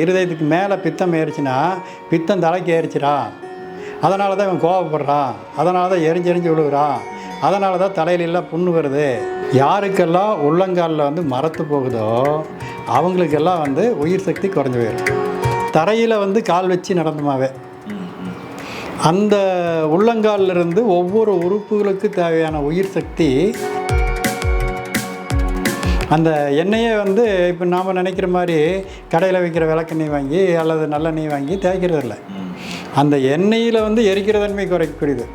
இருதயத்துக்கு மேலே பித்தம் ஏறிச்சுன்னா பித்தம் தலைக்கு ஏறிச்சிடா, அதனால தான் இவன் கோவப்படுறான், அதனால தான் எரிஞ்செறிஞ்சு விழுகிறான், அதனால தான் தலையிலெல்லாம் புண்ணு வருது. யாருக்கெல்லாம் உள்ளங்காலில் வந்து மரத்து போகுதோ அவங்களுக்கெல்லாம் வந்து உயிர் சக்தி குறைஞ்சி போயிடும். தரையில் வந்து கால் வச்சு நடந்தமாவே அந்த உள்ளங்காலிலிருந்து ஒவ்வொரு உறுப்புகளுக்கு தேவையான உயிர் சக்தி அந்த எண்ணெயை வந்து இப்போ நாம் நினைக்கிற மாதிரி கடையில் விற்கிற விளக்கெண்ணெய் வாங்கி அல்லது நல்லெண்ணெய் வாங்கி தேய்க்கிறது இல்லை. அந்த எண்ணெயில் வந்து எரிக்கிற தன்மை குறைக்கக்கூடியது.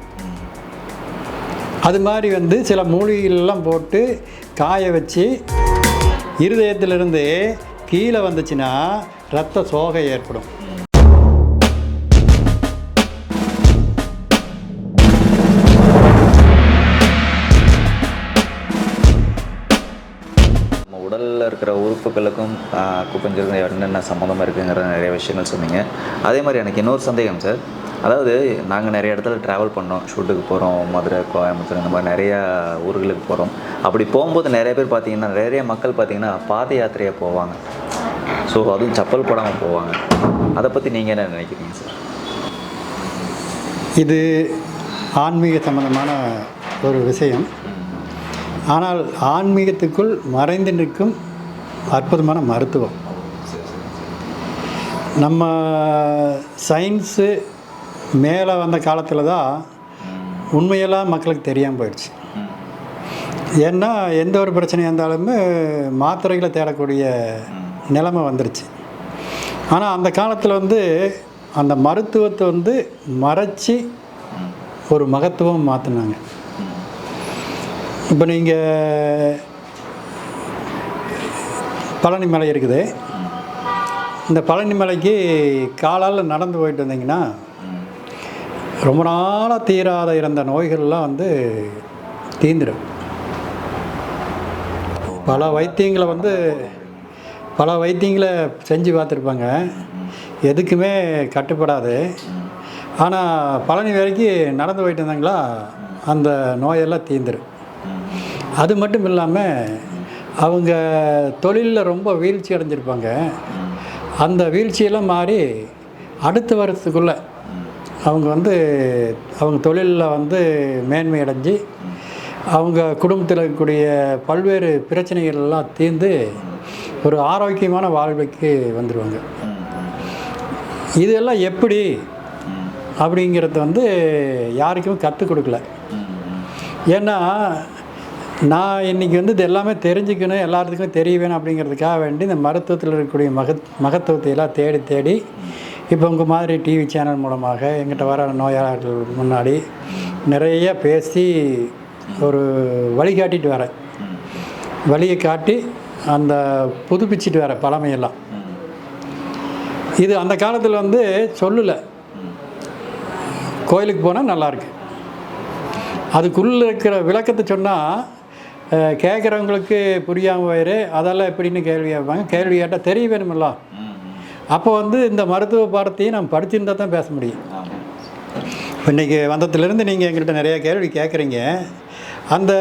அது மாதிரி வந்து சில மூலிகைகளெல்லாம் போட்டு காய வச்சு இருதயத்திலிருந்து கீழே வந்துச்சுன்னா இரத்த சோகை ஏற்படும். உடலில் இருக்கிற உறுப்புகளுக்கும் அக்குபஞ்சருக்கும் என்னென்ன சம்மந்தமாக இருக்குங்கிற நிறைய விஷயங்கள் சொன்னீங்க. அதே மாதிரி எனக்கு இன்னொரு சந்தேகம் சார். அதாவது நாங்கள் நிறைய இடத்துல ட்ராவல் பண்ணோம், ஷூட்டுக்கு போகிறோம், மதுரை, கோயம்புத்தூர், இந்த மாதிரி நிறையா ஊர்களுக்கு போகிறோம். அப்படி போகும்போது நிறைய பேர் பார்த்திங்கன்னா, நிறைய மக்கள் பார்த்திங்கன்னா பாத யாத்திரையாக போவாங்க. ஸோ அதுவும் செப்பல் போடாமல் போவாங்க. அதை பற்றி நீங்கள் என்ன நினைக்கிறீங்க சார்? இது ஆன்மீக சம்பந்தமான ஒரு விஷயம். ஆனால் ஆன்மீகத்துக்குள் மறைந்து நிற்கும் அற்புதமான மருத்துவம். நம்ம சயின்ஸு மேலே வந்த காலத்தில் தான் உண்மையெல்லாம் மக்களுக்கு தெரியாமல் போயிடுச்சு. ஏன்னா எந்த ஒரு பிரச்சனையாக இருந்தாலுமே மாத்திரைகளை தேடக்கூடிய நிலைமை வந்துடுச்சு. ஆனால் அந்த காலத்தில் வந்து அந்த மருத்துவத்தை வந்து மறைச்சி ஒரு மகத்துவம் மாற்றினாங்க. இப்போ நீங்கள் பழனி மலை இருக்குது, இந்த பழனி மலைக்கு காலால் நடந்து போயிட்டு வந்தீங்கன்னா ரொம்ப நாளாக தீராத இருந்த நோய்கள்லாம் வந்து தீந்துடும். பல வைத்தியங்களை செஞ்சு பார்த்துருப்பாங்க, எதுக்குமே கட்டுப்படாது. ஆனால் பழனி வரைக்கும் நடந்து போயிட்டு இருந்தாங்களா அந்த நோயெல்லாம் தீந்துடும். அது மட்டும் இல்லாமல் அவங்க தொழிலில் ரொம்ப வீழ்ச்சி அடைஞ்சிருப்பாங்க. அந்த வீழ்ச்சியெல்லாம் மாறி அடுத்த வருஷத்துக்குள்ளே அவங்க வந்து அவங்க தொழிலில் வந்து மேன்மை அடைஞ்சு அவங்க குடும்பத்தில் இருக்கக்கூடிய பல்வேறு பிரச்சனைகள் எல்லாம் தீர்ந்து ஒரு ஆரோக்கியமான வாழ்வுக்கு வந்துடுவாங்க. இதெல்லாம் எப்படி அப்படிங்கிறது வந்து யாருக்குமே கற்றுக் கொடுக்கல. ஏன்னா நான் இன்றைக்கி வந்து இது எல்லாமே தெரிஞ்சுக்கணும், எல்லாத்துக்கும் தெரிய வேணும் அப்படிங்கிறதுக்காக வேண்டி இந்த மருத்துவத்தில் இருக்கக்கூடிய மகத்துவத்தை எல்லாம் தேடி இப்போ உங்கள் மாதிரி டிவி சேனல் மூலமாக எங்கிட்ட வர நோயாளர்கள் முன்னாடி நிறைய பேசி ஒரு வழிகாட்டிட்டு வரேன். வழியை காட்டி அந்த புதுப்பிச்சுட்டு வர பழமையெல்லாம். இது அந்த காலத்தில் வந்து சொல்லலை, கோயிலுக்கு போனால் நல்லாயிருக்கு. அதுக்குள்ளே இருக்கிற விளக்கத்தை சொன்னால் கேட்குறவங்களுக்கு புரியாமல் போயிரு, அதெல்லாம் எப்படின்னு கேள்வி கேட்பாங்க. கேள்வி கேட்டால் தெரிய வேணுமில்ல. அப்போ வந்து இந்த மருத்துவ பாடத்தையும் நம்ம படிச்சிருந்தால் தான் பேச முடியும். இன்றைக்கி வந்ததுலேருந்து நீங்கள் எங்கள்கிட்ட நிறையா கேள்வி கேட்குறீங்க. அந்த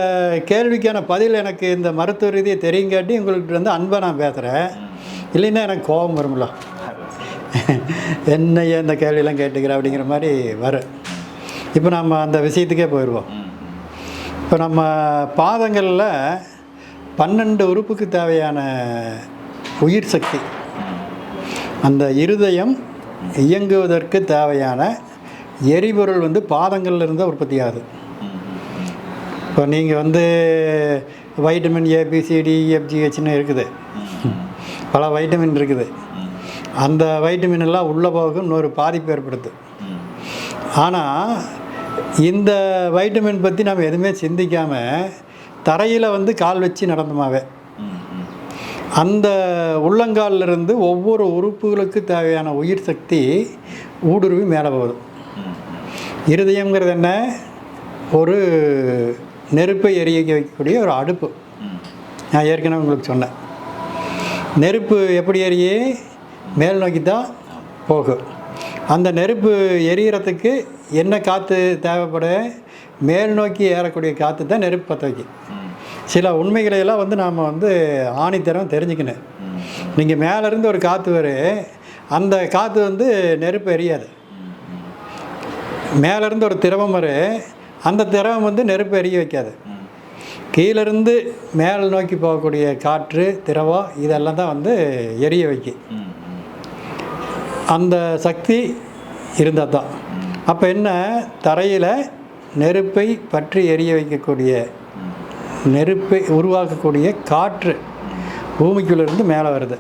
கேள்விக்கான பதில் எனக்கு இந்த மருத்துவ ரீதியை தெரியுங்காட்டி உங்கள்கிட்ட வந்து அன்பாக நான் பேசுகிறேன். இல்லைன்னா எனக்கு கோபம் வரும்ல, என்னையே இந்த கேள்வியெல்லாம் கேட்டுக்கிறேன் அப்படிங்கிற மாதிரி வரும். இப்போ நம்ம அந்த விஷயத்துக்கே போயிடுவோம். இப்போ நம்ம பாதங்களில் 12 உறுப்புக்கு தேவையான உயிர் சக்தி, அந்த இருதயம் இயங்குவதற்கு தேவையான எரிபொருள் வந்து பாதங்களில் இருந்தால் உற்பத்தி ஆகுது. இப்போ நீங்கள் வந்து வைட்டமின் ABCDEFGHன்னு இருக்குது, பல வைட்டமின் இருக்குது. அந்த வைட்டமின் எல்லாம் உள்ளே போக இன்னொரு பாதிப்பு ஏற்படுது. ஆனால் இந்த வைட்டமின் பற்றி நம்ம எதுவுமே சிந்திக்காமல் தரையில் வந்து கால் வச்சு நடந்தமாவே அந்த உள்ளங்காலிலிருந்து ஒவ்வொரு உறுப்புகளுக்கு தேவையான உயிர் சக்தி ஊடுருவி மேலே போகுது. இருதயங்கிறது என்ன? ஒரு நெருப்பை எரிய வைக்கக்கூடிய ஒரு அடுப்பு. நான் ஏற்கனவே உங்களுக்கு சொன்னேன், நெருப்பு எப்படி எரிய மேல் நோக்கி தான் போகும். அந்த நெருப்பு எரியறதுக்கு என்ன காற்று தேவைப்பட, மேல் நோக்கி ஏறக்கூடிய காற்று தான் நெருப்பு பற்ற வைக்கும். சில உண்மைகளையெல்லாம் வந்து நாம் வந்து ஆணித்தரம் தெரிஞ்சுக்கணும். நீங்கள் மேலேருந்து ஒரு காற்று வரும், அந்த காற்று வந்து நெருப்பு எரியாது. மேலேருந்து ஒரு திரவம் வரும், அந்த திரவம் வந்து நெருப்பு எரிய வைக்காது. கீழேருந்து மேலே நோக்கி போகக்கூடிய காற்று, திரவம் இதெல்லாம் தான் வந்து எரிய வைக்கும். அந்த சக்தி இருந்தால் தான். அப்போ என்ன, தரையில் நெருப்பை பற்றி எரிய வைக்கக்கூடிய, நெருப்பை உருவாக்கக்கூடிய காற்று பூமிக்குள்ளேருந்து மேலே வருது.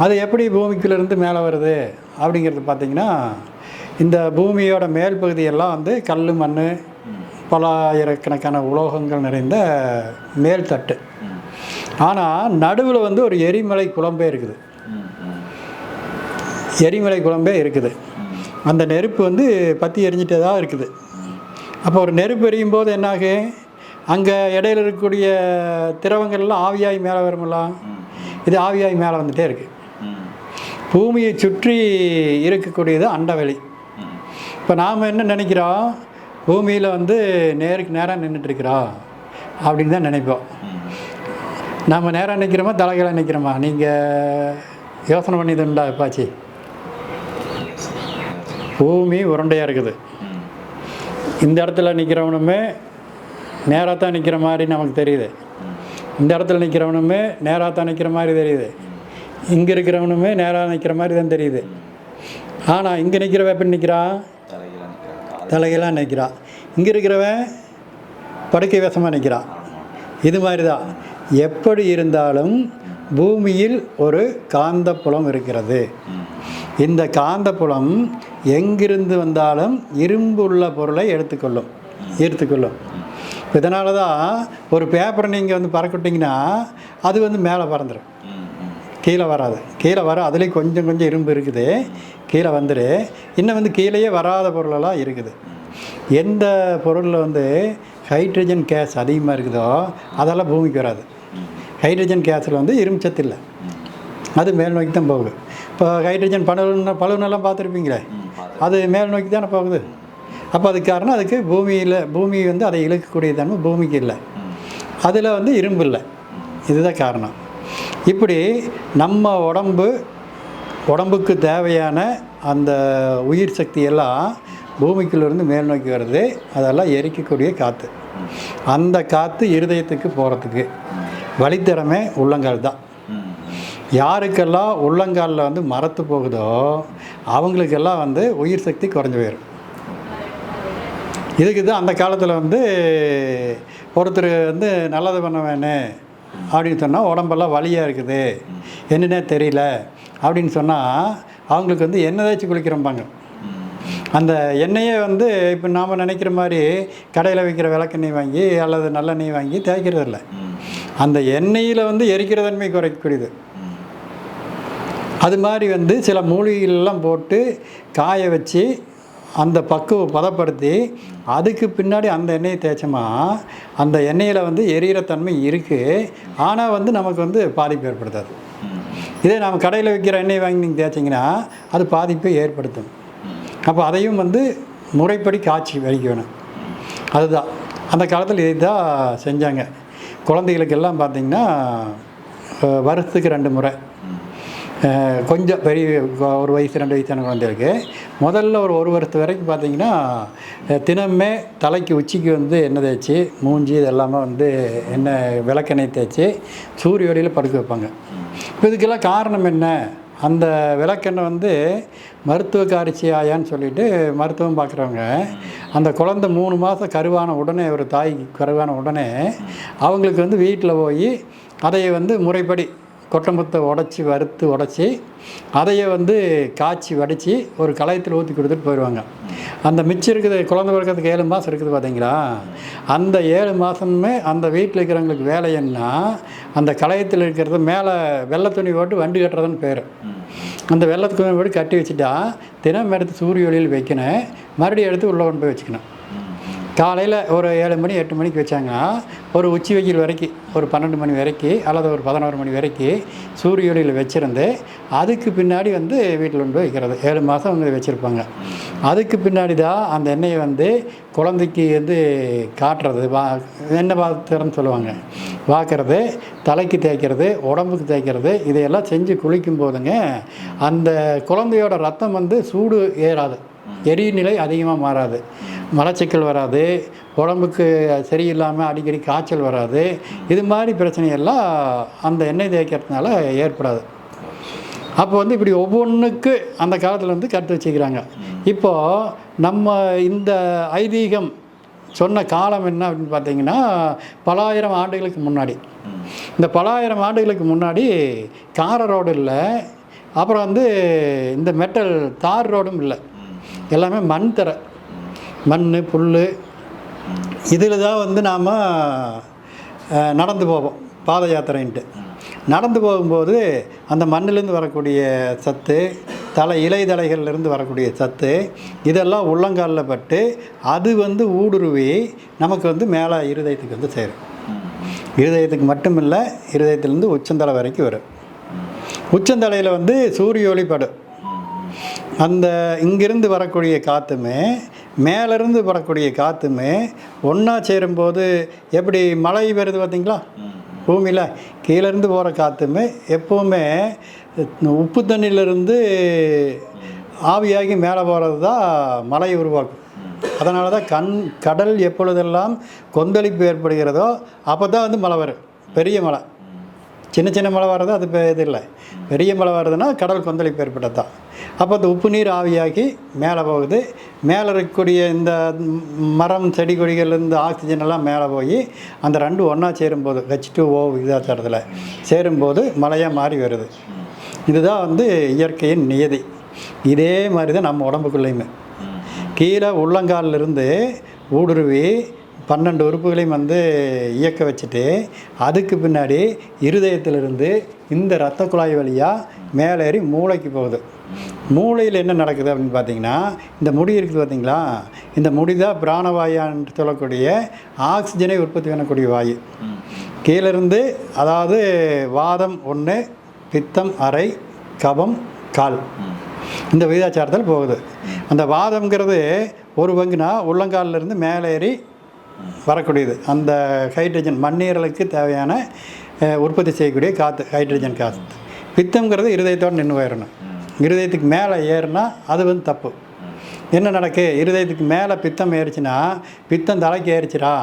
அது எப்படி பூமிக்குள்ளேருந்து மேலே வருது அப்படிங்கிறது பார்த்திங்கன்னா, இந்த பூமியோட மேல் பகுதியெல்லாம் வந்து கல், மண், பல ஆயிரக்கணக்கான உலோகங்கள் நிறைந்த மேல் தட்டு. ஆனால் நடுவில் வந்து ஒரு எரிமலை குழம்பே இருக்குது. எரிமலை குழம்பே இருக்குது. அந்த நெருப்பு வந்து பற்றி எரிஞ்சிட்டே தான் இருக்குது. அப்போ ஒரு நெருப்பு எரியும் போது என்னாகும், அங்கே இடையில இருக்கக்கூடிய திரவங்கள்லாம் ஆவியாகி மேலே வருமெல்லாம், இது ஆவியாகி மேலே வந்துகிட்டே இருக்குது. பூமியை சுற்றி இருக்கக்கூடியது அண்டவெளி. இப்போ நாம் என்ன நினைக்கிறோம், பூமியில் வந்து நேருக்கு நேராக நின்றுட்டுருக்குறோம் அப்படின்னு தான் நினைப்போம். நம்ம நேராக நிற்கிறோமா தலைகளாக நிற்கிறோமா? நீங்கள் யோசனை பண்ணிது உண்டா எப்பாச்சி? பூமி உருண்டையாக இருக்குது. இந்த இடத்துல நிற்கிறவனுமே நேராக தான் நிற்கிற மாதிரி நமக்கு தெரியுது. இந்த இடத்துல நிற்கிறவனுமே நேராக தான் நிற்கிற மாதிரி தெரியுது. இங்கே இருக்கிறவனுமே நேராக நிற்கிற மாதிரி தான் தெரியுது. ஆனால் இங்கே நிற்கிறவன் எப்படி நிற்கிறான்? தலைகளாக நிற்கிறான். இங்கே இருக்கிறவன் படுக்கை வசமாக நிற்கிறான். இது மாதிரி தான். எப்படி இருந்தாலும் பூமியில் ஒரு காந்தப்புலம் இருக்கிறது. இந்த காந்தப்புலம் எங்கிருந்து வந்தாலும் இரும்பு உள்ள பொருளை ஈர்த்துக்கொள்ளும். இதனால தான் ஒரு பேப்பரை நீங்கள் வந்து பறக்கிட்டிங்கன்னா அது வந்து மேலே பறந்துடும், கீழே வராது. கீழே வர அதுலேயும் கொஞ்சம் கொஞ்சம் இரும்பு இருக்குது, கீழே வந்துடு. இன்னும் வந்து கீழேயே வராத பொருளெல்லாம் இருக்குது. எந்த பொருளில் வந்து ஹைட்ரஜன் கேஸ் அதிகமாக இருக்குதோ அதெல்லாம் பூமிக்கு வராது. ஹைட்ரஜன் கேஸில் வந்து இரும்பு சத்து இல்லை, அது மேல் நோக்கி தான் போகுது. இப்போ ஹைட்ரஜன் பலூனெல்லாம் பார்த்துருப்பீங்களே, அது மேல் நோக்கி தானே போகுது. அப்போ அதுக்கு காரணம், அதுக்கு பூமி வந்து அதை இழுக்கக்கூடிய தன்மை பூமிக்கு இல்லை, அதில் வந்து இரும்பு இல்லை. இதுதான் காரணம். இப்படி நம்ம உடம்புக்கு தேவையான அந்த உயிர் சக்தியெல்லாம் பூமிக்குள்ளேருந்து மேல் நோக்கி வருது. அதெல்லாம் எரிக்கக்கூடிய காற்று. அந்த காற்று இருதயத்துக்கு போகிறதுக்கு வழித்தரமே உள்ளங்கால் தான். யாருக்கெல்லாம் உள்ளங்காலில் வந்து மரத்து போகுதோ அவங்களுக்கெல்லாம் வந்து உயிர் சக்தி குறைஞ்சி போயிடும். இதுக்கு தான் அந்த காலத்தில் வந்து ஒருத்தர் வந்து நல்லது பண்ண வேணும் அப்படின்னு சொன்னால் உடம்பெல்லாம் வலியாக இருக்குது, என்னன்னே தெரியல அப்படின்னு சொன்னால் அவங்களுக்கு வந்து எண்ணெய் தேய்ச்சி குளிக்கிறம்பாங்க. அந்த எண்ணெயை வந்து இப்போ நாம் நினைக்கிற மாதிரி கடையில் விற்கிற விளக்கெண்ணெய் வாங்கி அல்லது நல்லெண்ணெய் வாங்கி தேய்க்கிறது இல்லை. அந்த எண்ணெயில் வந்து எரிக்கிற தன்மை குறைக்கக்கூடியது. அது மாதிரி வந்து சில மூலிகைகளெல்லாம் போட்டு காய வச்சு அந்த பதப்படுத்தி அதுக்கு பின்னாடி அந்த எண்ணெயை தேய்ச்சோமா அந்த எண்ணெயில் வந்து எரியிற தன்மை இருக்குது. ஆனால் வந்து நமக்கு வந்து பாதிப்பு ஏற்படுத்தாது. இதே நாம் கடையில் விற்கிற எண்ணெய் வாங்கி நீங்கள் தேய்ச்சிங்கன்னா அது பாதிப்பை ஏற்படுத்தும். அப்போ அதையும் வந்து முறைப்படி காய்ச்சி வலிக்கணும். அதுதான் அந்த காலத்தில் இதை தான் செஞ்சாங்க. குழந்தைகளுக்கெல்லாம் பார்த்திங்கன்னா வருஷத்துக்கு 2 முறை, கொஞ்சம் பெரிய ஒரு வயசு 2 வயசான குழந்தைகளுக்கு முதல்ல ஒரு வருஷத்து வரைக்கும் பார்த்திங்கன்னா தினமே தலைக்கு உச்சிக்கு வந்து எண்ணெய் தேய்ச்சி மூஞ்சி இதெல்லாமே வந்து விளக்கெண்ணெய் தேய்ச்சி சூரிய ஒளியில் படுக்க வைப்பாங்க. இப்போ இதுக்கெல்லாம் காரணம் என்ன? அந்த விளக்கெண்ணெய் வந்து மருத்துவ காரிச்சியாயான்னு சொல்லிட்டு மருத்துவம் பார்க்குறவங்க அந்த குழந்தை 3 மாதம் கருவான உடனே, ஒரு தாய் கருவான உடனே அவங்களுக்கு வந்து வீட்டில் போய் அதையை வந்து முறைப்படி கொட்டமுத்தை உடச்சி அதையை வந்து காய்ச்சி வடித்து ஒரு களையத்தில் ஊற்றி கொடுத்துட்டு போயிடுவாங்க. அந்த மிச்சம் இருக்குது குழந்தை பிறக்கிறதுக்கு 7 மாதம் இருக்குது பார்த்தீங்களா, அந்த 7 மாதமே அந்த வீட்டில் இருக்கிறவங்களுக்கு வேலை என்ன, அந்த களையத்தில் இருக்கிறது மேலே வெள்ளை துணி போட்டு வண்டி கட்டுறதுன்னு பேர். அந்த வெள்ளை துணி போட்டு கட்டி வச்சுட்டா தினம் எடுத்து சூரிய ஒளியில் வைக்கணும், மறுபடியும் எடுத்து உள்ளே கொண்டு போய் வச்சுக்கணும். காலையில் ஒரு 7 மணி 8 மணிக்கு வச்சாங்கன்னா ஒரு உச்சி வெயில் வரைக்கும், ஒரு 12 மணி வரைக்கும் அல்லது ஒரு 11 மணி வரைக்கும் சூரிய ஒளியில் வச்சுருந்து அதுக்கு பின்னாடி வந்து வீட்டில் கொண்டு போய் வைக்கிறது. 7 மாதம் அவங்க வச்சுருப்பாங்க. அதுக்கு பின்னாடி தான் அந்த எண்ணெயை வந்து குழந்தைக்கு வந்து காட்டுறது, எண்ணெய் பாத்திரம்னு சொல்லுவாங்க. வாக்கிறது, தலைக்கு தேய்க்கிறது, உடம்புக்கு தேய்க்கிறது, இதையெல்லாம் செஞ்சு குளிக்கும் போதுங்க அந்த குழந்தையோட ரத்தம் வந்து சூடு ஏறாது, எரிநிலை அதிகமாக மாறாது, மலச்சிக்கல் வராது, உடம்புக்கு சரியில்லாமல் அடிக்கடி காய்ச்சல் வராது. இது மாதிரி பிரச்சனையெல்லாம் அந்த எண்ணெய் தேய்க்கிறதுனால ஏற்படாது. அப்போ வந்து இப்படி ஒவ்வொன்றுக்கு அந்த காலத்தில் வந்து கற்று வச்சுக்கிறாங்க. இப்போது நம்ம இந்த ஐதீகம் சொன்ன காலம் என்ன அப்படின்னு பார்த்தீங்கன்னா பல ஆயிரம் ஆண்டுகளுக்கு முன்னாடி. இந்த பல ஆயிரம் ஆண்டுகளுக்கு முன்னாடி கார ரோடு இல்லை, அப்புறம் வந்து இந்த மெட்டல் தார் ரோடும் இல்லை, எல்லாமே மண் தரை, மண் புல், இதில் தான் வந்து நாம் நடந்து போவோம் பாத யாத்திரைன்ட்டு. நடந்து போகும்போது அந்த மண்ணிலேருந்து வரக்கூடிய சத்து, இலைதலைகள்லேருந்து வரக்கூடிய சத்து இதெல்லாம் உள்ளங்காலில் பட்டு அது வந்து ஊடுருவி நமக்கு வந்து மேலே இருதயத்துக்கு வந்து சேரும். இருதயத்துக்கு மட்டும் இல்லை, இருதயத்துலேருந்து உச்சந்தலை வரைக்கும் வரும். உச்சந்தலையில் வந்து சூரிய ஒளி படும். அந்த இங்கிருந்து வரக்கூடிய காற்றுமே மேலேருந்து வரக்கூடிய காற்றுமே ஒன்றா சேரும்போது எப்படி மழை வருது பார்த்திங்களா, பூமியில் கீழேருந்து போகிற காற்றுமே எப்போவுமே உப்பு தண்ணியிலேருந்து ஆவியாகி மேலே போகிறது தான் மழை உருவாக்கும். அதனால தான் கடல் எப்பொழுதெல்லாம் கொந்தளிப்பு ஏற்படுகிறதோ அப்போ தான் வந்து மழை வரும். பெரிய மழை, சின்ன சின்ன மழை வர்றது அது இது இல்லை. பெரிய மழை வருதுன்னா கடல் கொந்தளிப்பு ஏற்பட்டது தான். அப்போ அந்த உப்பு நீர் ஆவியாகி மேலே போகுது. மேலே இருக்கக்கூடிய இந்த மரம் செடி கொடிகள்லேருந்து ஆக்சிஜன் எல்லாம் மேலே போய் அந்த ரெண்டு ஒன்றா சேரும்போது H2O விகிதாச்சாரத்தில் சேரும்போது மழையாக மாறி வருது. இதுதான் வந்து இயற்கையின் நியதி. இதே மாதிரி தான் நம்ம உடம்புக்குள்ளேயுமே கீழே உள்ளங்காலிலிருந்து ஊடுருவி 12 உறுப்புகளையும் வந்து இயக்க வச்சுட்டு அதுக்கு பின்னாடி இருதயத்திலிருந்து இந்த இரத்த குழாய் வழியாக மேலேறி மூளைக்கு போகுது. மூளையில் என்ன நடக்குது அப்படின்னு பார்த்தீங்கன்னா இந்த முடி இருக்குது பார்த்தீங்களா, இந்த முடி தான் பிராணவாயான்னு சொல்லக்கூடிய ஆக்சிஜனை உற்பத்தி பண்ணக்கூடிய வாயு. கீழேருந்து அதாவது வாதம் 1, பித்தம் அரை, கபம் கால், இந்த விகிதாச்சாரத்தில் போகுது. அந்த வாதம்ங்கிறது ஒரு பங்குனா உள்ளங்காலிலிருந்து மேலேறி வரக்கூடியது அந்த ஹைட்ரஜன் மண்ணீரலுக்கு தேவையான உற்பத்தி செய்யக்கூடிய காற்று, ஹைட்ரஜன் காற்று. பித்தம்ங்கிறது இருதயத்தோடு நின்று போயிடணும். இருதயத்துக்கு மேலே ஏறுனா அது வந்து தப்பு. என்ன நடக்கு, இருதயத்துக்கு மேலே பித்தம் ஏறிச்சுன்னா பித்தம் தலைக்கு ஏறிச்சிடா,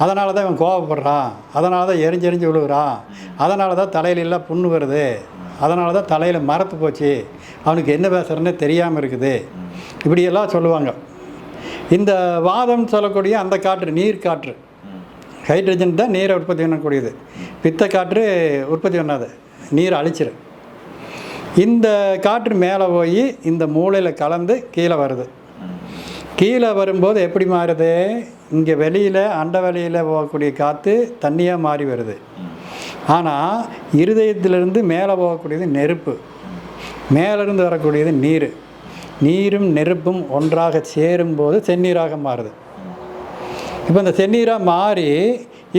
அதனால தான் இவன் கோவப்படுறான், அதனால தான் எரிஞ்செறிஞ்சு விழுகிறான், அதனால தான் தலையிலெல்லாம் புண்ணு வருது, அதனால தான் தலையில் மரத்து போச்சு, அவனுக்கு என்ன பேசுகிறேன்னே தெரியாமல் இருக்குது, இப்படியெல்லாம் சொல்லுவாங்க. இந்த வாதம் சொல்லக்கூடிய அந்த காற்று நீர் காற்று, ஹைட்ரஜன் தான் நீரை உற்பத்தி பண்ணக்கூடியது. பித்த காற்று உற்பத்தி பண்ணாது, நீரை அழிச்சிரு. இந்த காற்று மேலே போய் இந்த மூளையில் கலந்து கீழே வருது. கீழே வரும்போது எப்படி மாறுது, இங்கே வெளியில் அண்டவெளியில் போகக்கூடிய காற்று தண்ணியாக மாறி வருது. ஆனால் இருதயத்திலிருந்து மேலே போகக்கூடியது நெருப்பு, மேலேருந்து வரக்கூடியது நீர். நீரும் நெருப்பும் ஒன்றாக சேரும்போது செந்நீராக மாறுது. இப்போ இந்த செந்நீராக மாறி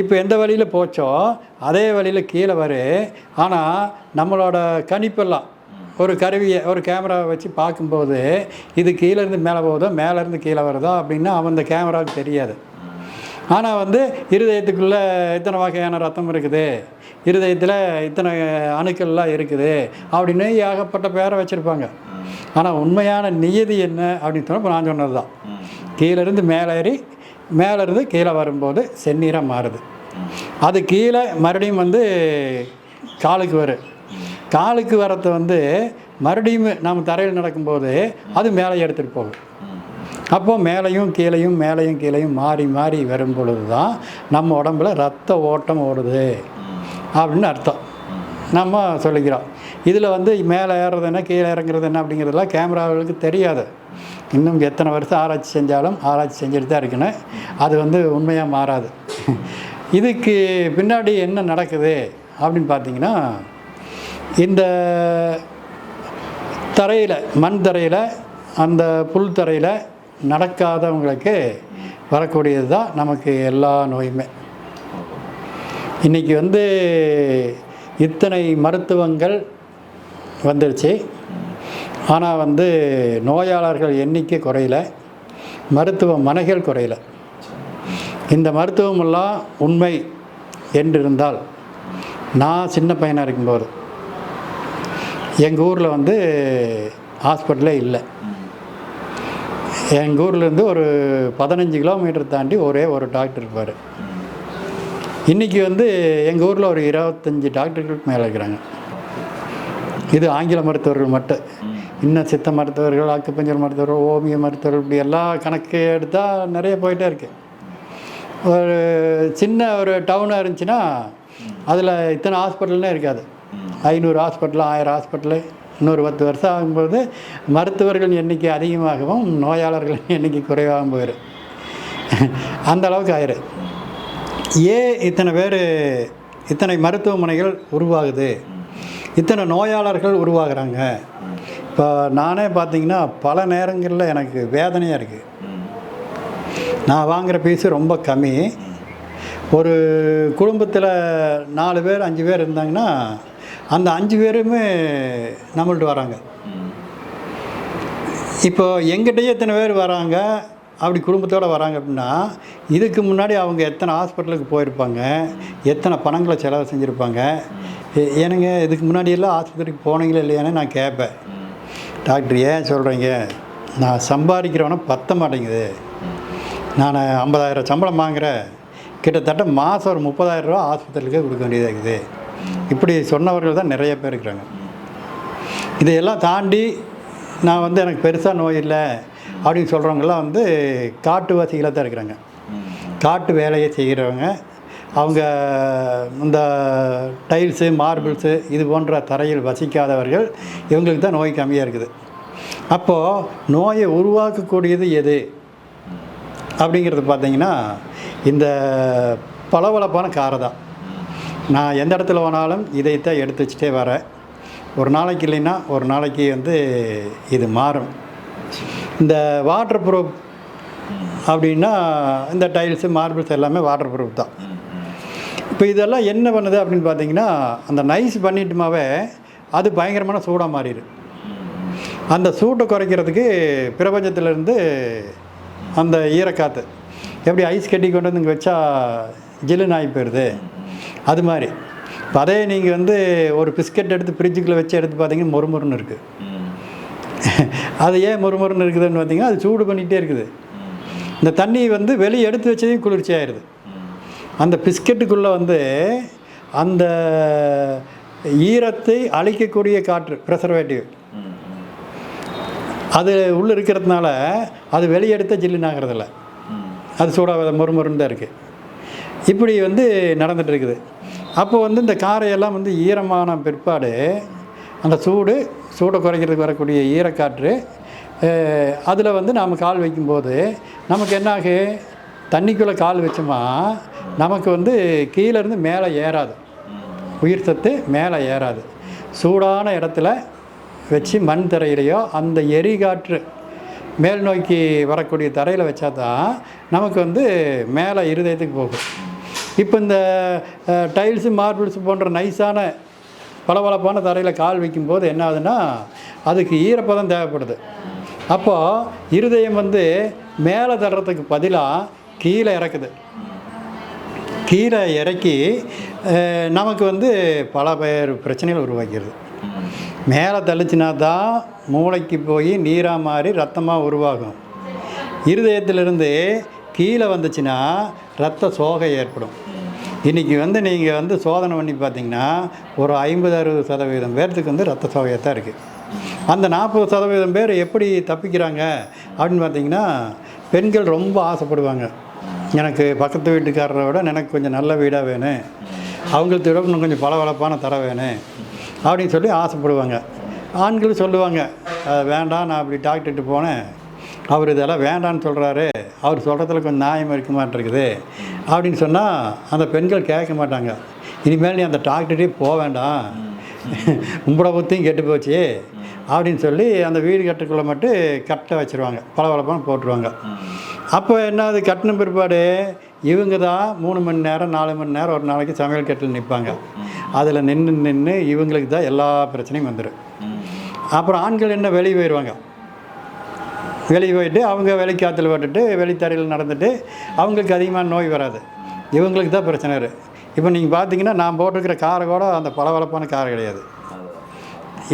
இப்போ எந்த வழியில் போச்சோ அதே வழியில் கீழே வரும். ஆனால் நம்மளோட கணிப்பெல்லாம் ஒரு கருவியை ஒரு கேமராவை வச்சு பார்க்கும்போது இது கீழேருந்து மேலே போகுதோ மேலேருந்து கீழே வருதோ அப்படின்னா அவன் இந்த கேமராவுக்கு தெரியாது. ஆனால் வந்து இருதயத்துக்குள்ளே இத்தனை வகையான ரத்தம் இருக்குது, இருதயத்தில் இத்தனை அணுக்கள்லாம் இருக்குது அப்படின்னு ஏகப்பட்ட பேரை வச்சுருப்பாங்க. ஆனால் உண்மையான நியதி என்ன அப்படின்னு சொன்னால் இப்போ நான் சொன்னது தான், கீழேருந்து மேலேறி மேலேருந்து கீழே வரும்போது செந்நீராக மாறுது. அது கீழே மறுபடியும் வந்து காலுக்கு வரும். காலுக்கு வரத்தை வந்து மறுபடியும் நம்ம தரையில் நடக்கும்போது அது மேலே எடுத்துகிட்டு போகும். அப்போது மேலேயும் கீழையும் மேலேயும் கீழையும் மாறி மாறி வரும் பொழுது தான் நம்ம உடம்புல ரத்த ஓட்டம் ஓடுது அப்படின்னு அர்த்தம் நம்ம சொல்லிக்கிறோம். இதில் வந்து மேலே ஏறுறது என்ன கீழே இறங்குறது என்ன அப்படிங்கிறதுலாம் கேமராவுக்கு தெரியாது. இன்னும் எத்தனை வருஷம் ஆராய்ச்சி செஞ்சாலும் ஆராய்ச்சி செஞ்சுட்டு தான் இருக்கணும், அது வந்து உண்மையாக மாறாது. இதுக்கு பின்னாடி என்ன நடக்குது அப்படின்னு பார்த்தீங்கன்னா இந்த தரையில் மண் தரையில் அந்த புல் தரையில் நடக்காதவங்களுக்கு வரக்கூடியது தான் நமக்கு எல்லா நோயுமே. இன்றைக்கி வந்து இத்தனை மருத்துவங்கள் வந்துருச்சு, ஆனால் வந்து நோயாளர்கள் எண்ணிக்கை குறையல, மருத்துவமனைகள் குறையல. இந்த மருத்துவமெல்லாம் உண்மை என்று இருந்தால், நான் சின்ன பையனாக இருக்கும்போது எங்கள் ஊரில் வந்து ஹாஸ்பிட்டலே இல்லை. எங்கள் ஊர்லேருந்து ஒரு 15 கிலோமீட்டர் தாண்டி ஒரே ஒரு டாக்டர் இருப்பார். இன்றைக்கி வந்து எங்கள் ஊரில் ஒரு 25 டாக்டர்களுக்கு மேலே இருக்கிறாங்க. இது ஆங்கில மருத்துவர்கள் மட்டும். இன்னும் சித்த மருத்துவர்கள், அக்குப்பஞ்சர் மருத்துவர்கள், ஓமிய மருத்துவர்கள், இப்படி எல்லா கணக்கு எடுத்தால் நிறைய போயிட்டே இருக்குது. ஒரு சின்ன ஒரு டவுனாக இருந்துச்சுன்னா அதில் இத்தனை ஹாஸ்பிட்டல்னே இருக்காது. 500 ஹாஸ்பிட்டல், 1000 ஹாஸ்பிட்டலு. இன்னொரு 10 வருஷம் ஆகும்போது மருத்துவர்கள் எண்ணிக்கை அதிகமாகவும் நோயாளர்கள் எண்ணிக்கை குறைவாகவும் போயிடும். அந்த அளவுக்கு ஆயிரும். ஏன் இத்தனை மருத்துவமனைகள் உருவாகுது, இத்தனை நோயாளர்கள் உருவாகிறாங்க? இப்போ நானே பார்த்தீங்கன்னா பல நேரங்களில் எனக்கு வேதனையாக இருக்குது. நான் வாங்குகிற ஃபீஸு ரொம்ப கம்மி. ஒரு குடும்பத்தில் 4 பேர் 5 பேர் இருந்தாங்கன்னா அந்த 5 பேருமே நம்மள்ட்ட வராங்க. இப்போ எங்கிட்டயே எத்தனை பேர் வராங்க, அப்படி குடும்பத்தோடு வராங்க அப்படின்னா, இதுக்கு முன்னாடி அவங்க எத்தனை ஹாஸ்பிட்டலுக்கு போயிருப்பாங்க, எத்தனை பணங்களை செலவு செஞ்சுருப்பாங்க. ஏனுங்க இதுக்கு முன்னாடியெல்லாம் ஆஸ்பத்திரிக்கு போனீங்களே இல்லையானே நான் கேட்பேன். டாக்டர் ஏன் சொல்கிறீங்க, நான் சம்பாதிக்கிறவன பத்த மாட்டேங்குது, நான் 50,000 சம்பளம் வாங்குகிறேன், கிட்டத்தட்ட மாதம் ஒரு 30,000 ரூபா ஆஸ்பத்திரிக்கே கொடுக்க வேண்டியதாக இருக்குது. இப்படி சொன்னவர்கள் தான் நிறைய பேர் இருக்கிறாங்க. இதையெல்லாம் தாண்டி நான் வந்து எனக்கு பெருசாக நோய் இல்லை அப்படின்னு சொல்கிறவங்கெல்லாம் வந்து காட்டுவாசிகளாக தான் இருக்கிறாங்க. காட்டு வேலையை செய்கிறவங்க. அவங்க இந்த டைல்ஸு, மார்பிள்ஸு இது போன்ற தரையில் வசிக்காதவர்கள். இவங்களுக்கு தான் நோய் கம்மியாக இருக்குது. அப்போது நோயை உருவாக்கக்கூடியது எது அப்படிங்கிறது பார்த்திங்கன்னா இந்த பளபளப்பான காரை தான். நான் எந்த இடத்துல போனாலும் இதைத்தான் எடுத்து வச்சுட்டே வரேன். ஒரு நாளைக்கு இல்லைன்னா ஒரு நாளைக்கு வந்து இது மாறும். இந்த வாட்டர் ப்ரூஃப் அப்படின்னா இந்த டைல்ஸு, மார்பிள்ஸ் எல்லாமே வாட்டர் ப்ரூஃப் தான். இப்போ இதெல்லாம் என்ன பண்ணுது அப்படின்னு பார்த்தீங்கன்னா, அந்த நைஸ் பண்ணிட்டுமாவே அது பயங்கரமான சூடாக மாறிடு. அந்த சூட்டை குறைக்கிறதுக்கு பிரபஞ்சத்திலேருந்து அந்த ஈரக்காற்று எப்படி ஐஸ் கட்டி கொண்டு வந்து இங்கே வச்சா ஜில்லுன்னு ஆகி போயிடுது, அது மாதிரி. இப்போ அதே நீங்கள் வந்து ஒரு பிஸ்கட் எடுத்து ஃப்ரிட்ஜுக்குள்ளே வச்சு எடுத்து பார்த்தீங்கன்னா மொறுமொறுன்னு இருக்குது. அது ஏன் மொறுமொறுன்னு இருக்குதுன்னு பார்த்தீங்கன்னா, அது சூடு பண்ணிகிட்டே இருக்குது. இந்த தண்ணி வந்து வெளியே எடுத்து வச்சதையும் குளிர்ச்சி ஆயிடுது. அந்த பிஸ்கெட்டுக்குள்ளே வந்து அந்த ஈரத்தை அழிக்கக்கூடிய காற்று, ப்ரெசர்வேட்டிவ், அது உள்ளே இருக்கிறதுனால அது வெளியே எடுத்த ஜில்லுன்னு ஆகிறதில்ல, அது சூடாக மொறுமொறுன்னு தான் இருக்குது. இப்படி வந்து நடந்துகிட்டு இருக்குது. அப்போ வந்து இந்த காரையெல்லாம் வந்து ஈரமான பிற்பாடு அந்த சூடை குறைக்கிறதுக்கு வரக்கூடிய ஈரக்காற்று அதில் வந்து நாம் கால் வைக்கும்போது நமக்கு என்னாகு, தண்ணிக்குள்ளே கால் வச்சோமா நமக்கு வந்து கீழேருந்து மேலே ஏறாது, உயிர் சத்து மேலே ஏறாது. சூடான இடத்துல வச்சு மண் தரையிலையோ அந்த எரிகாற்று மேல் நோக்கி வரக்கூடிய தரையில் வச்சா தான் நமக்கு வந்து மேலே இருதயத்துக்கு போகும். இப்போ இந்த டைல்ஸு, மார்பிள்ஸ் போன்ற நைஸான பளபளப்பான தரையில் கால் வைக்கும்போது என்ன ஆகுதுன்னா அதுக்கு ஈரப்பதம் தேவைப்படுது. அப்போது இருதயம் வந்து மேலே தர்றதுக்கு பதிலாக கீழே இறக்குது. கீழே இறக்கி நமக்கு வந்து பல பேர் பிரச்சனைகள் உருவாக்கிடுது. மேலே தள்ளிச்சினா தான் மூளைக்கு போய் நீராக மாறி ரத்தமாக உருவாகும். இருதயத்திலிருந்து கீழே வந்துச்சுன்னா ரத்த சோகை ஏற்படும். இன்றைக்கி வந்து நீங்கள் வந்து சோதனை பண்ணி பார்த்தீங்கன்னா ஒரு 50-60% பேர்த்துக்கு வந்து ரத்த சோகையாக தான் இருக்குது. அந்த 40% பேர் எப்படி தப்பிக்கிறாங்க அப்படின்னு பார்த்தீங்கன்னா, பெண்கள் ரொம்ப ஆசைப்படுவாங்க, எனக்கு பக்கத்து வீட்டுக்காரரை விட எனக்கு கொஞ்சம் நல்ல வீடாக வேணும், அவங்களுக்கு விட இன்னும் கொஞ்சம் பளபளப்பான தர வேணும் அப்படின்னு சொல்லி ஆசைப்படுவாங்க. ஆண்களும் சொல்லுவாங்க, வேண்டாம், நான் அப்படி டாக்டர்கிட்ட போனேன், அவர் இதெல்லாம் வேண்டான்னு சொல்கிறாரு, அவர் சொல்கிறதுல கொஞ்சம் நியாயம் இருக்க மாட்டேருக்குது அப்படின்னு சொன்னால் அந்த பெண்கள் கேட்க மாட்டாங்க. இனிமேல் நீ அந்த டாக்டர்கிட்டே போக வேண்டாம், உங்களோட புத்தியும் கெட்டு போச்சு அப்படின்னு சொல்லி அந்த வீடு கட்டுக்குள்ளே மட்டும் கட்ட வச்சுருவாங்க, பளபளப்பான போட்டுருவாங்க. அப்போ என்ன, அது கட்டின பிற்பாடு இவங்க தான் 3 மணி நேரம் 4 மணி நேரம் ஒரு நாளைக்கு சமையல் கட்டில் நிற்பாங்க. அதில் நின்று இவங்களுக்கு தான் எல்லா பிரச்சனையும் வந்துடும். அப்புறம் ஆண்கள் என்ன வெளியே போயிடுவாங்க, வெளியே போயிட்டு அவங்க வெளிக்காற்றுல விட்டுட்டு வெளித்தரையில் நடந்துட்டு அவங்களுக்கு அதிகமாக நோய் வராது, இவங்களுக்கு தான் பிரச்சனை வரும். இப்போ நீங்கள் பார்த்தீங்கன்னா நான் போட்டிருக்கிற காரை கூட அந்த பளபளப்பான கார் கிடையாது.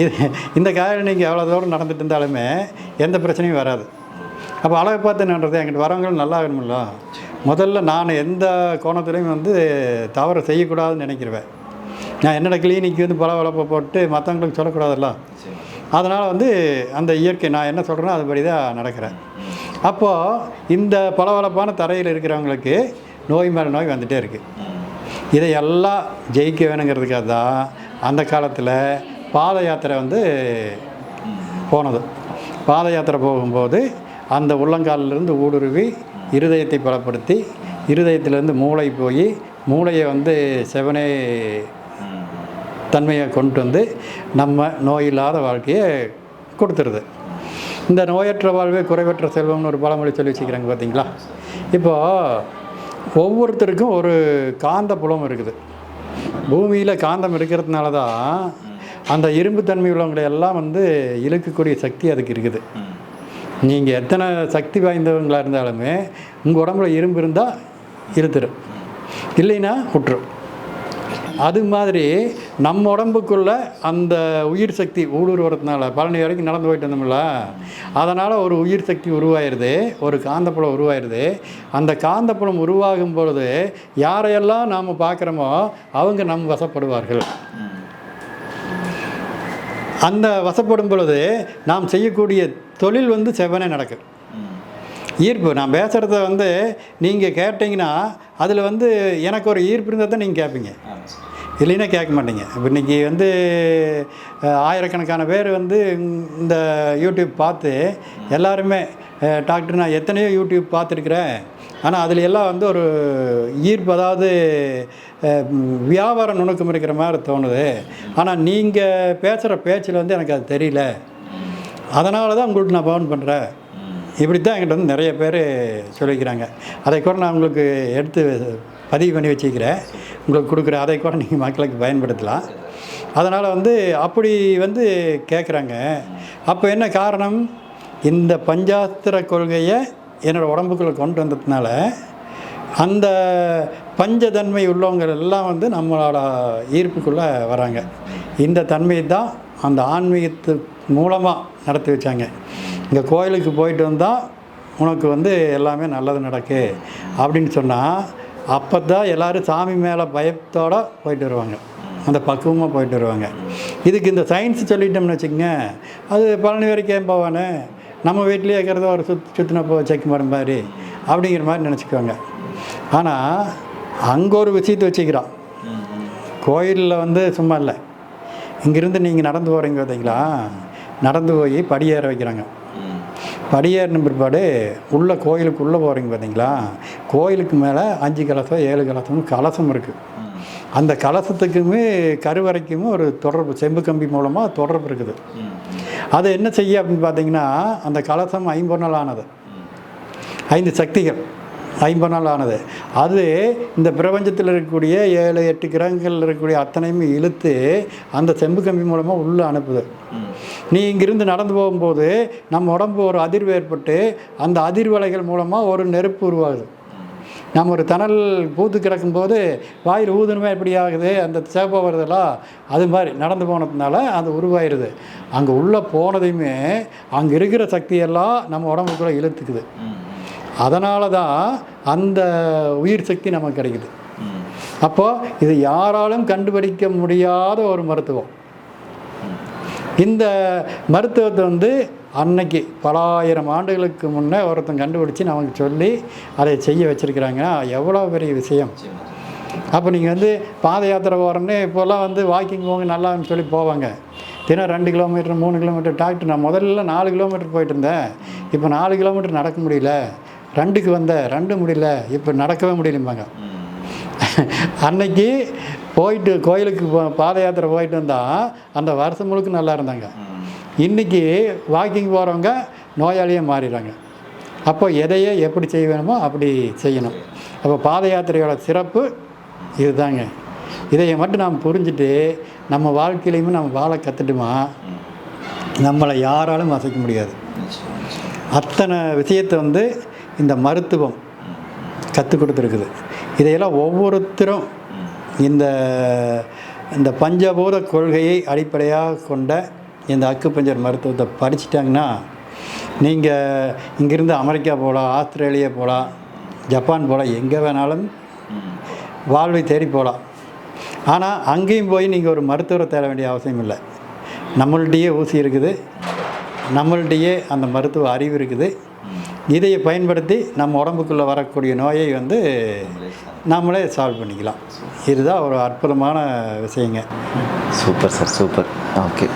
இது இந்த காரில் நீங்கள் எவ்வளோ தூரம் நடந்துட்டு இருந்தாலுமே எந்த பிரச்சனையும் வராது. அப்போ அழகை பார்த்து நன்றது என்கிட்ட வரவங்களும் நல்லா வேணுமில்ல. முதல்ல நான் எந்த கோணத்துலையும் வந்து தவறு செய்யக்கூடாதுன்னு நினைக்கிறேன். நான் என்னோடய கிளினிக்கு வந்து பளபளப்பை போட்டு மற்றவங்களுக்கு சொல்லக்கூடாதுல்ல. அதனால் வந்து அந்த இயற்கை நான் என்ன சொல்கிறேனோ அதுபடி தான் நடக்கிறேன். அப்போது இந்த பளபளப்பான தரையில் இருக்கிறவங்களுக்கு நோய் மேலே நோய் வந்துகிட்டே இருக்குது. இதையெல்லாம் ஜெயிக்க வேணுங்கிறதுக்காக தான் அந்த காலத்தில் பாத யாத்திரை வந்து போனது. பாத யாத்திரை போகும்போது அந்த உள்ளங்காலிலிருந்து ஊடுருவி இருதயத்தை பலப்படுத்தி இருதயத்திலேருந்து மூளை போய் மூளையை வந்து செவனே தன்மையை கொண்டு வந்து நம்ம நோயில்லாத வாழ்க்கையை கொடுத்துருது. இந்த நோயற்ற வாழ்வே குறைவற்ற செல்வம்னு ஒரு பழமொழி சொல்லி வச்சுக்கிறாங்க பார்த்தீங்களா. இப்போது ஒவ்வொருத்தருக்கும் ஒரு காந்த புலம் இருக்குது. பூமியில் காந்தம் இருக்கிறதுனால தான் அந்த இரும்பு தன்மை உள்ளவங்களை எல்லாம் வந்து இழுக்கக்கூடிய சக்தி அதுக்கு இருக்குது. நீங்கள் எத்தனை சக்தி வாய்ந்தவங்களாக இருந்தாலுமே உங்கள் உடம்புல இரும்பு இருந்தால் இழுத்துடும், இல்லைன்னா விட்டுரும். அது மாதிரி நம்ம உடம்புக்குள்ளே அந்த உயிர் சக்தி ஊடுருவறதுனால பழனி வரைக்கும் நடந்து போயிட்டு வந்தோம்ல, அதனால் ஒரு உயிர் சக்தி உருவாயிருது, ஒரு காந்தப்புலம் உருவாயிருது. அந்த காந்தப்புலம் உருவாகும் பொழுது யாரையெல்லாம் நாம் பார்க்குறோமோ அவங்க நம் வசப்படுவார்கள். அந்த வசப்படும் பொழுது நாம் செய்யக்கூடிய தொழில் வந்து செவ்வனே நடக்கும். ஈர்ப்பு நான் பேசுகிறத வந்து நீங்கள் கேட்டிங்கன்னா அதில் வந்து எனக்கு ஒரு ஈர்ப்பு இருந்தால் தான் நீங்கள் கேட்பீங்க, இல்லைன்னா கேட்க மாட்டீங்க. இப்போ இன்றைக்கி வந்து ஆயிரக்கணக்கான பேர் வந்து இந்த யூடியூப் பார்த்து எல்லாருமே டாக்டர் நான் எத்தனையோ யூடியூப் பார்த்துருக்குறேன், ஆனால் அதில் எல்லாம் வந்து ஒரு ஈர்ப்பு, அதாவது வியாபார நுணுக்கம் இருக்கிற மாதிரி தோணுது. ஆனால் நீங்கள் பேசுகிற பேச்சில் வந்து எனக்கு அது தெரியல, அதனால தான் உங்களுக்கு நான் பவுன் பண்ணுறேன். இப்படி தான் என்கிட்ட வந்து நிறைய பேர் சொல்லிக்கிறாங்க. அதை கூட நான் உங்களுக்கு எடுத்து பதிவு பண்ணி வச்சுக்கிறேன், உங்களுக்கு கொடுக்குறேன். அதை கூட நீங்கள் மக்களுக்கு பயன்படுத்தலாம். அதனால் வந்து அப்படி வந்து கேட்குறாங்க. அப்போ என்ன காரணம்? இந்த பஞ்சாஸ்திர கொள்கையை என்னோடய உடம்புக்குள்ளே கொண்டு வந்ததுனால அந்த பஞ்சதன்மை உள்ளவங்க எல்லாம் வந்து நம்மளோட ஈர்ப்புக்குள்ளே வராங்க. இந்த தன்மை தான் அந்த ஆன்மீகத்து மூலமாக நடத்தி வச்சாங்க. இங்கே கோயிலுக்கு போயிட்டு வந்தால் உனக்கு வந்து எல்லாமே நல்லது நடக்கு அப்படின்னு சொன்னால் அப்போ தான் எல்லோரும் சாமி மேலே பயத்தோடு போயிட்டு வருவாங்க, அந்த பக்குவமாக போயிட்டு வருவாங்க. இதுக்கு இந்த சயின்ஸ் சொல்லிட்டோம்னு வச்சுக்கோங்க, அது பழனி வரைக்கும் ஏன் போவானே, நம்ம வீட்லேயே இருக்கிறத ஒரு சுற்றினப்போ செக் பண்ணுற மாதிரி அப்படிங்கிற மாதிரி நினச்சிக்குவாங்க. ஆனால் அங்கே ஒரு விஷயத்தை வச்சுக்கிறான். கோயிலில் வந்து சும்மா இல்லை, இங்கேருந்து நீங்கள் நடந்து போகிறீங்க பார்த்தீங்களா, நடந்து போய் படியேற வைக்கிறாங்க. படியேறின பிற்பாடு உள்ள கோயிலுக்குள்ளே போகிறீங்க பார்த்தீங்களா, கோயிலுக்கு மேலே 5 கலசம் 7 கலசம் கலசம் இருக்குது. அந்த கலசத்துக்குமே கருவறைக்குமே ஒரு தொடர்பு, செம்பு கம்பி மூலமாக தொடர்பு இருக்குது. அது என்ன செய்ய அப்படின்னு பார்த்தீங்கன்னா, அந்த கலசம் 5 நாள் ஆனது, 5 சக்திகள் 5 நாள் ஆனது. அது இந்த பிரபஞ்சத்தில் இருக்கக்கூடிய 7-8 கிரகங்கள் இருக்கக்கூடிய அத்தனையுமே இழுத்து அந்த செம்பு கம்பி மூலமாக உள்ளே அனுப்புது. நீ இங்கிருந்து நடந்து போகும்போது நம்ம உடம்பு ஒரு அதிர்வு ஏற்பட்டு அந்த அதிர்வலைகள் மூலமாக ஒரு நெருப்பு உருவாகுது. நம்ம ஒரு தணல் பூத்து கிடக்கும்போது வாயில் ஊதுணுமே எப்படி ஆகுது, அந்த சேப்பம் வருதெல்லாம் அது மாதிரி நடந்து போனதுனால அது உருவாயிருது. அங்கே உள்ளே போனதையுமே அங்கே இருக்கிற சக்தியெல்லாம் நம்ம உடம்புக்குள்ளே இழுத்துக்குது. அதனால தான் அந்த உயிர் சக்தி நமக்கு கிடைக்குது. அப்போது இது யாராலும் கண்டுபிடிக்க முடியாத ஒரு மருத்துவம். இந்த மருத்துவத்தை வந்து அன்னைக்கு பல ஆயிரம் ஆண்டுகளுக்கு முன்னே ஒருத்தன் கண்டுபிடிச்சி நமக்கு சொல்லி அதை செய்ய வச்சுருக்கிறாங்கன்னா எவ்வளோ பெரிய விஷயம். அப்போ நீங்கள் வந்து பாத யாத்திரை போகிறோன்னே இப்போல்லாம் வந்து வாக்கிங் போங்க நல்லான்னு சொல்லி போவாங்க. தினம் 2 கிலோமீட்டர் 3 கிலோமீட்டர். டாக்டர் நான் முதல்ல 4 கிலோமீட்டர் போயிட்டு இருந்தேன், இப்போ 4 கிலோமீட்டர் நடக்க முடியல, 2க்கு வந்தேன் 2 முடியல, இப்போ நடக்கவே முடியலம்பாங்க. அன்னைக்கு போயிட்டு கோயிலுக்கு பாத யாத்திரை போயிட்டு வந்தால் அந்த வருஷம் முழுக்க நல்லா இருந்தாங்க. இன்றைக்கி வாக்கிங் போகிறவங்க நோயாளியே மாறிடுறாங்க. அப்போ எதையே எப்படி செய்ய வேணுமோ அப்படி செய்யணும். அப்போ பாத யாத்திரையோட சிறப்பு இதுதாங்க. இதை மட்டும் நாம் புரிஞ்சுட்டு நம்ம வாழ்க்கையிலையுமே நம்ம வாழ கற்றுட்டுமா நம்மளை யாராலும் அசைக்க முடியாது. அத்தனை விஷயத்தை வந்து இந்த மருத்துவம் கற்றுக் கொடுத்துருக்குது. இதையெல்லாம் ஒவ்வொருத்தரும் இந்த பஞ்சபூத கொள்கையை அடிப்படையாக கொண்ட இந்த அக்குபஞ்சர் மருத்துவத்தை படிச்சிட்டாங்கன்னா நீங்கள் இங்கேருந்து அமெரிக்கா போகலாம், ஆஸ்திரேலியா போகலாம், ஜப்பான் போகலாம், எங்கே வேணாலும் வாழ்வை தேடி போகலாம். ஆனால் அங்கேயும் போய் நீங்கள் ஒரு மருத்துவரை தேட வேண்டிய அவசியம் இல்லை. நம்மள்கிட்டயே ஊசி இருக்குது, நம்மள்கிட்டயே அந்த மருத்துவ அறிவு இருக்குது. இதை பயன்படுத்தி நம்ம உடம்புக்குள்ளே வரக்கூடிய நோயை வந்து நம்மளே சால்வ் பண்ணிக்கலாம். இதுதான் ஒரு அற்புதமான விஷயங்க. Super sir, super. ஓகே.